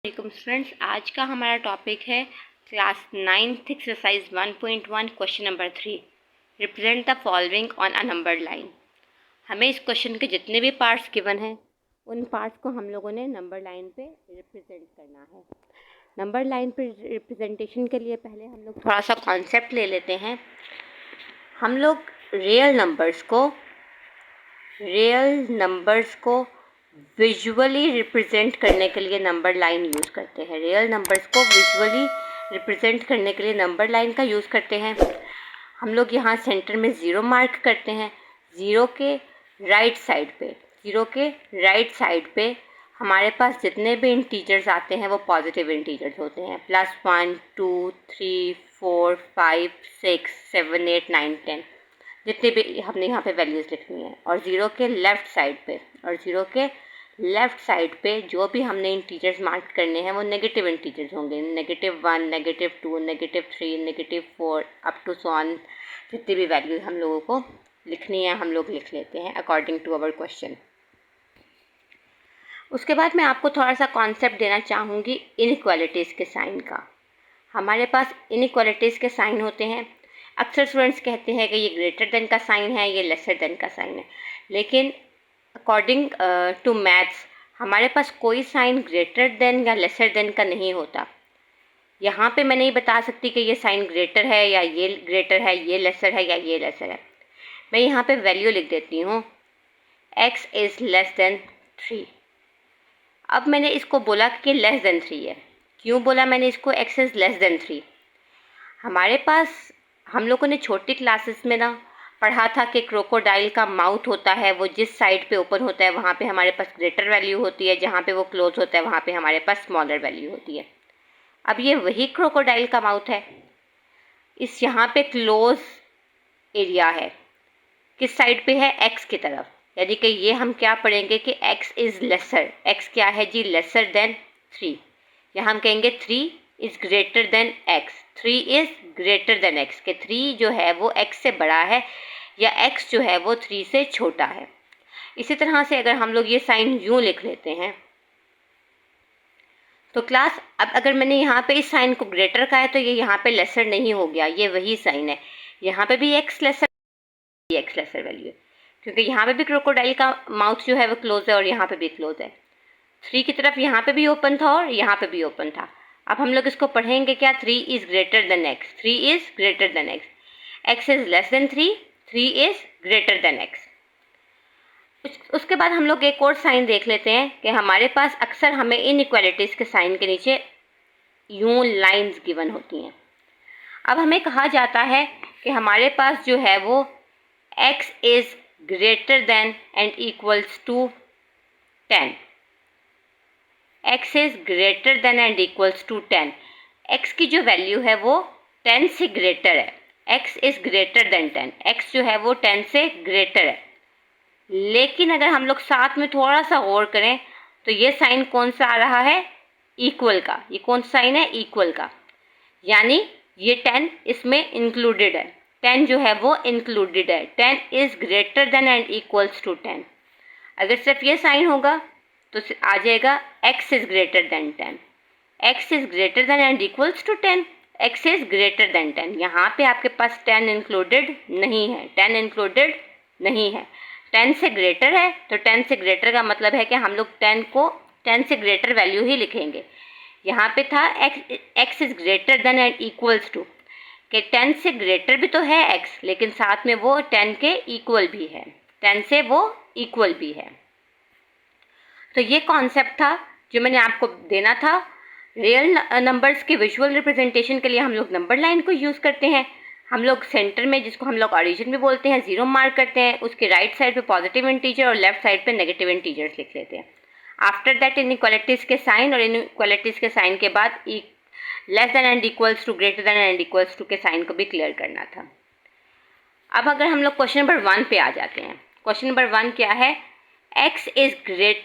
वालेकुम स्टूडेंट्स, आज का हमारा टॉपिक है class 9th exercise 1.1 question number 3। Represent the following on a numbered line. हमें इस क्वेश्चन के जितने भी पार्ट्स गिवन हैं उन पार्ट्स को हम लोगों ने नंबर लाइन पे रिप्रेजेंट करना है। नंबर लाइन पे रिप्रेजेंटेशन के लिए पहले हम लोग थोड़ा सा कॉन्सेप्ट ले लेते हैं। हम लोग रियल नंबर्स को विजुअली रिप्रेजेंट करने के लिए नंबर लाइन यूज़ करते हैं। रियल नंबर्स को विजुअली रिप्रेजेंट करने के लिए नंबर लाइन का यूज़ करते हैं। हम लोग यहाँ सेंटर में ज़ीरो मार्क करते हैं। ज़ीरो के राइट साइड पे हमारे पास जितने भी इंटीजर्स आते हैं वो पॉजिटिव इंटीजर्स होते हैं। +1 2 3 4 5 6 7 8 9 10 जितने भी हमने यहाँ पे वैल्यूज़ लिखनी है। और ज़ीरो के लेफ़्ट साइड पे जो भी हमने इंटीजर्स मार्क करने हैं वो नेगेटिव इंटीजर्स होंगे। -1 -2 -3 -4 अप टू सो ऑन। जितनी भी वैल्यूज़ हम लोगों को लिखनी है हम लोग लिख लेते हैं अकॉर्डिंग टू अवर क्वेश्चन। उसके बाद मैं आपको थोड़ा सा कॉन्सेप्ट देना चाहूँगी इनइक्वालिटीज़ के साइन का। हमारे पास इनइक्वालिटीज़ के साइन होते हैं। अक्सर स्टूडेंट्स कहते हैं कि ये ग्रेटर देन का साइन है, ये लेसर देन का साइन है, लेकिन अकॉर्डिंग टू मैथ्स हमारे पास कोई साइन ग्रेटर देन या लेसर देन का नहीं होता। यहाँ पे मैं नहीं बता सकती कि ये साइन ग्रेटर है या ये ग्रेटर है, ये लेसर है या ये लेसर है। मैं यहाँ पे वैल्यू लिख देती हूँ, x इज़ लेस देन 3। अब मैंने इसको बोला कि लेस देन 3 है। क्यों बोला मैंने इसको x इज़ लेस देन 3? हमारे पास हम लोगों ने छोटी क्लासेस में ना पढ़ा था कि क्रोकोडाइल का माउथ होता है, वो जिस साइड पे ओपन होता है वहाँ पे हमारे पास ग्रेटर वैल्यू होती है, जहाँ पे वो क्लोज होता है वहाँ पे हमारे पास स्मॉलर वैल्यू होती है। अब ये वही क्रोकोडाइल का माउथ है। इस यहाँ पे क्लोज एरिया है, किस साइड पे है? x की तरफ। यानी कि ये हम क्या पढ़ेंगे कि x इज़ लेसर। x क्या है जी? Lesser than 3। यहाँ हम कहेंगे 3 is greater then x। 3 is greater then x के 3 जो है वो x से बड़ा है या x जो है वो 3 से छोटा है। इसी तरह से अगर हम लोग ये साइन यूँ लिख लेते हैं तो क्लास, अब अगर मैंने यहाँ पे इस साइन को ग्रेटर का है तो ये यहाँ पे लेसर नहीं हो गया, ये वही साइन है। यहाँ पे भी x लेसर वैल्यू है, क्योंकि यहाँ पे भी क्रोकोडाइल का माउथ जो है वो क्लोज है और यहाँ पे भी क्लोज है। 3 की तरफ यहाँ पे भी ओपन था और यहाँ पे भी ओपन था। अब हम लोग इसको पढ़ेंगे क्या? 3 is greater then x। 3 is greater then x। x is less than 3। 3 is greater then x। उसके बाद हम लोग एक और साइन देख लेते हैं कि हमारे पास अक्सर हमें इनइक्वालिटीज़ के साइन के नीचे यूँ लाइंस गिवन होती हैं। अब हमें कहा जाता है कि हमारे पास जो है वो x is greater than and equals to 10। x is greater than and equals to 10। x की जो वैल्यू है वो 10 से ग्रेटर है। x is greater than 10। x जो है वो 10 से ग्रेटर है। लेकिन अगर हम लोग साथ में थोड़ा सा गौर करें तो ये साइन कौन सा आ रहा है? इक्वल का। ये कौन सा साइन है? इक्वल का। यानी ये 10 इसमें इंक्लूडेड है। 10 जो है वो इंक्लूडेड है। 10 is greater than and equals to 10। अगर सिर्फ ये साइन होगा तो आ जाएगा x is greater than 10। x is greater than and equals to 10। x is greater than 10। यहाँ पे आपके पास 10 इंक्लूडेड नहीं है। 10 इंक्लूडेड नहीं है। 10 से ग्रेटर है तो 10 से ग्रेटर का मतलब है कि हम लोग 10 को 10 से ग्रेटर वैल्यू ही लिखेंगे। यहाँ पे था x is greater than and equals to, कि 10 से ग्रेटर भी तो है x, लेकिन साथ में वो 10 के इक्वल भी है। 10 से वो इक्वल भी है। तो ये कॉन्सेप्ट था जो मैंने आपको देना था। रियल नंबर्स के विजुअल रिप्रेजेंटेशन के लिए हम लोग नंबर लाइन को यूज़ करते हैं। हम लोग सेंटर में, जिसको हम लोग ऑरिजिन भी बोलते हैं, ज़ीरो मार्क करते हैं। उसके राइट साइड पे पॉजिटिव इंटीजर और लेफ्ट साइड पे नेगेटिव इंटीजर्स लिख लेते हैं। आफ्टर दैट इनइक्वालिटीज़ के साइन और इनइक्वालिटीज़ के साइन के बाद less than and equals to, greater than and equals to के साइन को भी क्लियर करना था। अब अगर हम लोग क्वेश्चन नंबर 1 पे आ जाते हैं। क्वेश्चन नंबर 1 क्या है? x is less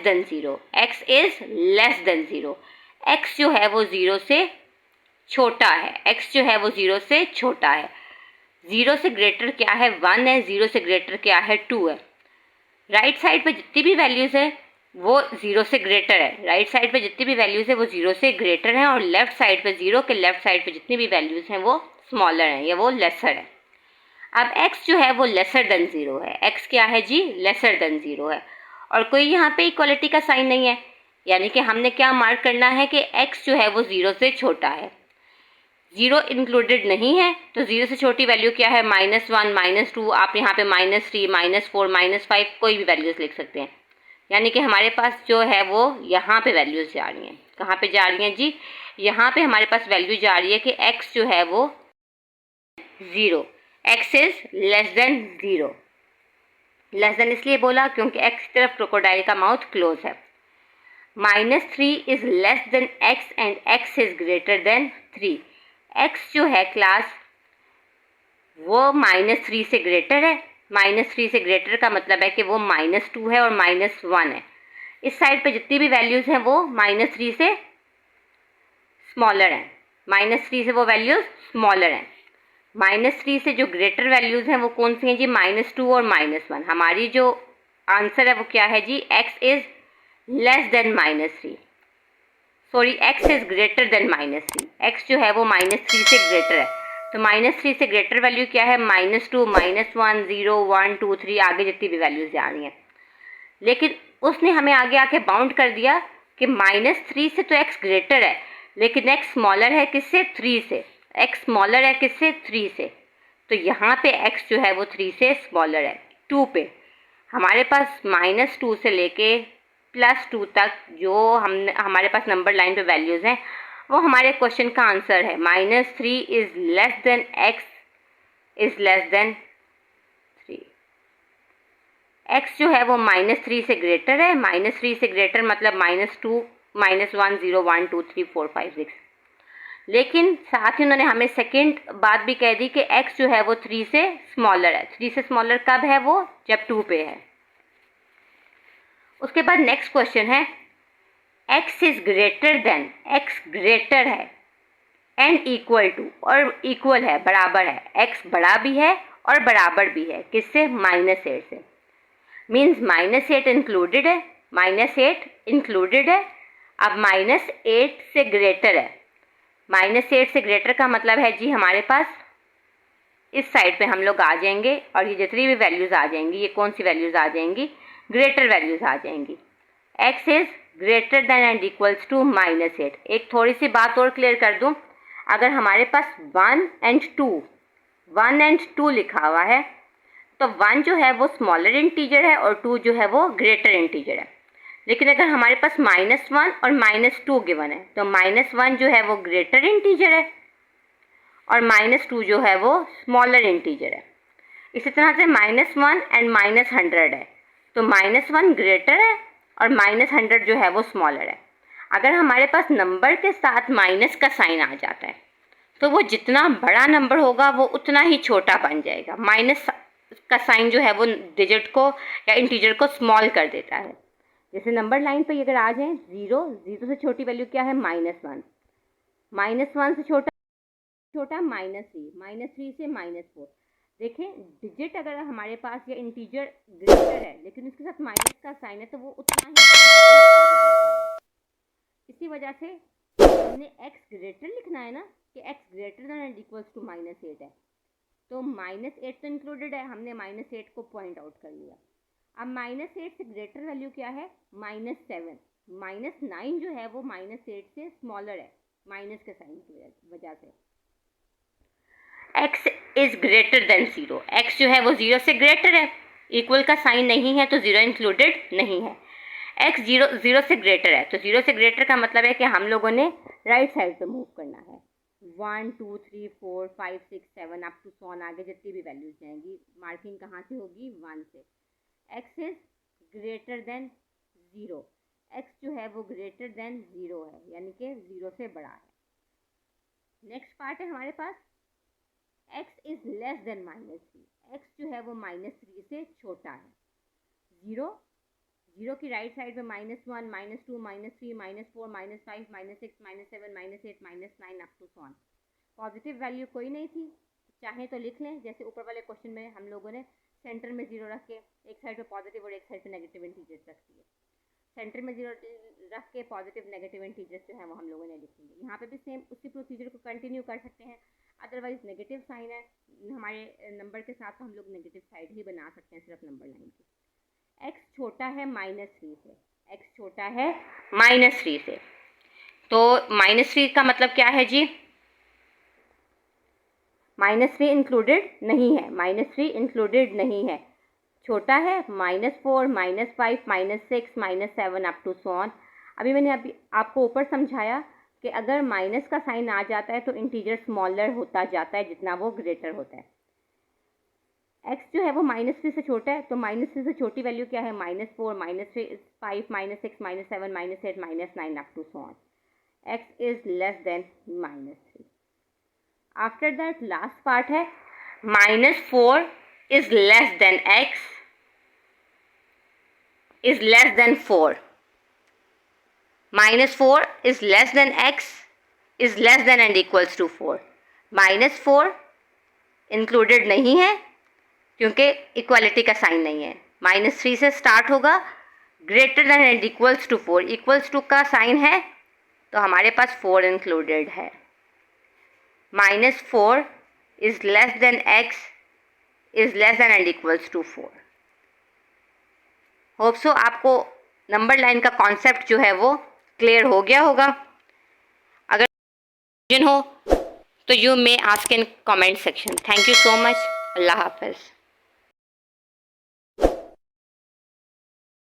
than 0। x is less than 0। x जो है वो 0 से छोटा है। x जो है वो 0 से छोटा है। 0 से ग्रेटर क्या है? 1 है। 0 से ग्रेटर क्या है? 2 है। राइट साइड पे जितनी भी वैल्यूज़ है वो 0 से ग्रेटर है। राइट साइड पे जितनी भी वैल्यूज़ है वो 0 से ग्रेटर हैं और लेफ्ट साइड पे 0 के लेफ्ट साइड पे जितनी भी वैल्यूज़ हैं वो स्मॉलर हैं या वो लेसर है। अब x जो है वो लेसर देन 0 है। x क्या है जी? लेसर देन 0 है और कोई यहाँ पे इक्वलिटी का साइन नहीं है, यानी कि हमने क्या मार्क करना है कि x जो है वो 0 से छोटा है। 0 इंक्लूडेड नहीं है तो 0 से छोटी वैल्यू क्या है? -1, -2, आप यहाँ पे -3, -4, -5 कोई भी वैल्यूज़ लिख सकते हैं। यानी कि हमारे पास जो है वो यहाँ पे वैल्यूज़ जा रही हैं। कहाँ पे जा रही हैं जी? यहाँ पे हमारे पास वैल्यू जा रही है कि x जो है वो 0, x is less than 0। Less than इसलिए बोला क्योंकि x की तरफ क्रोकोडाइल का माउथ क्लोज है। -3 is less than x and x is greater then 3। x जो है क्लास वो -3 से ग्रेटर है। -3 से ग्रेटर का मतलब है कि वो -2 है और -1 है। इस साइड पे जितनी भी वैल्यूज़ हैं वो -3 से स्मॉलर हैं। -3 से वो वैल्यूज़ स्मॉलर हैं। -3 से जो ग्रेटर वैल्यूज़ हैं वो कौन सी हैं जी? -2 और -1। हमारी जो आंसर है वो क्या है जी? x is less than -3, sorry x is greater then -3। x जो है वो -3 से ग्रेटर है तो -3 से ग्रेटर वैल्यू क्या है? -2, -1, 0, 1, 2, 3 आगे जितनी भी वैल्यूज़ जा रही हैं। लेकिन उसने हमें आगे आके बाउंड कर दिया कि -3 से तो x ग्रेटर है लेकिन x स्मॉलर है किससे? 3 से। x स्मॉलर है किससे? 3 से। तो यहाँ पे x जो है वो 3 से स्मॉलर है। 2 पे हमारे पास -2 से लेके +2 तक जो हमारे पास नंबर लाइन पे वैल्यूज़ हैं वो हमारे क्वेश्चन का आंसर है। -3 is less than x is less than 3। x जो है वो -3 से ग्रेटर है। -3 से ग्रेटर मतलब -2, -1, 0, 1, 2, 3, 4, 5, 6। लेकिन साथ ही उन्होंने हमें सेकेंड बात भी कह दी कि x जो है वो 3 से स्मॉलर है। 3 से स्मॉलर कब है वो? जब 2 पे है। उसके बाद नेक्स्ट क्वेश्चन है x is greater then, x greater है एंड इक्वल टू, और इक्वल है, बराबर है। x बड़ा भी है और बराबर भी है किससे? -8 से। मीन्स -8 इंक्लूडेड है, -8 इंक्लूडेड है। अब -8 से ग्रेटर है। -8 से ग्रेटर का मतलब है जी हमारे पास इस साइड पे हम लोग आ जाएंगे और ये जितनी भी वैल्यूज़ आ जाएंगी ये कौन सी वैल्यूज़ आ जाएंगी? ग्रेटर वैल्यूज़ आ जाएंगी। x is greater than and equals to -8। एक थोड़ी सी बात और क्लियर कर दूँ, अगर हमारे पास 1 एंड 2 लिखा हुआ है तो 1 जो है वो स्मॉलर इंटीजर है और 2 जो है वो ग्रेटर इंटीजर है। लेकिन अगर हमारे पास -1 और -2 गिवन है तो -1 जो है वो ग्रेटर इंटीजर है और -2 जो है वो स्मॉलर इंटीजर है। इसी तरह से -1 एंड -100 है तो -1 ग्रेटर है और -100 जो है वो स्मॉलर है। अगर हमारे पास नंबर के साथ माइनस का साइन आ जाता है तो वो जितना बड़ा नंबर होगा वो उतना ही छोटा बन जाएगा। माइनस का साइन जो है वो डिजिट को या इंटीजर को स्मॉल कर देता है। जैसे नंबर लाइन पे अगर आ जाएं 0 से छोटी वैल्यू क्या है? -1, -1 से छोटा -3 से -4। देखें डिजिट अगर हमारे पास या इंटीजर ग्रेटर है लेकिन उसके साथ माइनस का साइन है तो वो उतना ही होता जाएगा। इसी वजह से हमने x ग्रेटर लिखना है ना कि x greater than and equals to -8 है तो -8 तो इंक्लूडेड है, हमने -8 को पॉइंट आउट कर लिया। अब -8 से ग्रेटर वैल्यू क्या है? -7। -9 जो है वो -8 से स्मॉलर है माइनस के साइन की वजह से। x is greater then 0। x जो है वो 0 से ग्रेटर है, इक्वल का साइन नहीं है तो 0 इंक्लूडेड नहीं है। x 0 से ग्रेटर है तो 0 से ग्रेटर का मतलब है कि हम लोगों ने राइट साइड पे मूव करना है। 1, 2, 3, 4, 5, 6, 7 अप टू सॉन आगे जितनी भी वैल्यूज जाएंगी मार्किंग कहाँ से होगी? 1 से। x is greater then 0। x जो है वो ग्रेटर देन 0 है यानी कि 0 से बड़ा है। नेक्स्ट पार्ट है हमारे पास x is less than -3। x जो है वो -3 से छोटा है। 0 की राइट साइड पे -1, -2, -3, -4, -5, -6, -7, -8, -9 up to so on. Positive value कोई नहीं थी, चाहे तो लिख लें जैसे ऊपर वाले क्वेश्चन में हम लोगों ने सेंटर में 0 रख के एक साइड पे पॉजिटिव और एक साइड पे नेगेटिव इंटीजर रख दिए। सेंटर में 0 रख के पॉजिटिव नेगेटिव इंटीजर्स जो है वो हम लोगों ने लिखेंगे। यहाँ पे भी सेम उसी प्रोसीजर को कंटिन्यू कर सकते हैं। अदरवाइज नेगेटिव साइन है हमारे नंबर के साथ, तो हम लोग नेगेटिव साइड ही बना सकते हैं सिर्फ नंबर लाइन की। x छोटा है -3 से, x छोटा है -3 से, तो -3 का मतलब क्या है जी? -3 इंक्लूडेड नहीं है, -3 इंक्लूडेड नहीं है, छोटा है -4, -5, -6, -7 अप टू सो ऑन। अभी मैंने आपको ऊपर समझाया कि अगर माइनस का साइन आ जाता है तो इंटीजर स्मॉलर होता जाता है जितना वो ग्रेटर होता है। x जो है वो -3 से छोटा है, तो -3 से छोटी वैल्यू क्या है? -4, -5, -6, -7, -8, -9 up to so on. x is less than -3। After that last part है -4 is less than x is less than 4. -4 is less than x is less than and equals to 4. -4 included नहीं है क्योंकि equality का sign नहीं है। -3 से start होगा, greater than and equals to 4, equals to का साइन है तो हमारे पास 4 इंक्लूडेड है। -4 is less than x is less than and equals to 4। Hope so आपको नंबर लाइन का कॉन्सेप्ट जो है वो क्लियर हो गया होगा। अगर क्वेश्चन हो तो you may ask in comment section. Thank you so much. अल्लाह हाफ़िज़।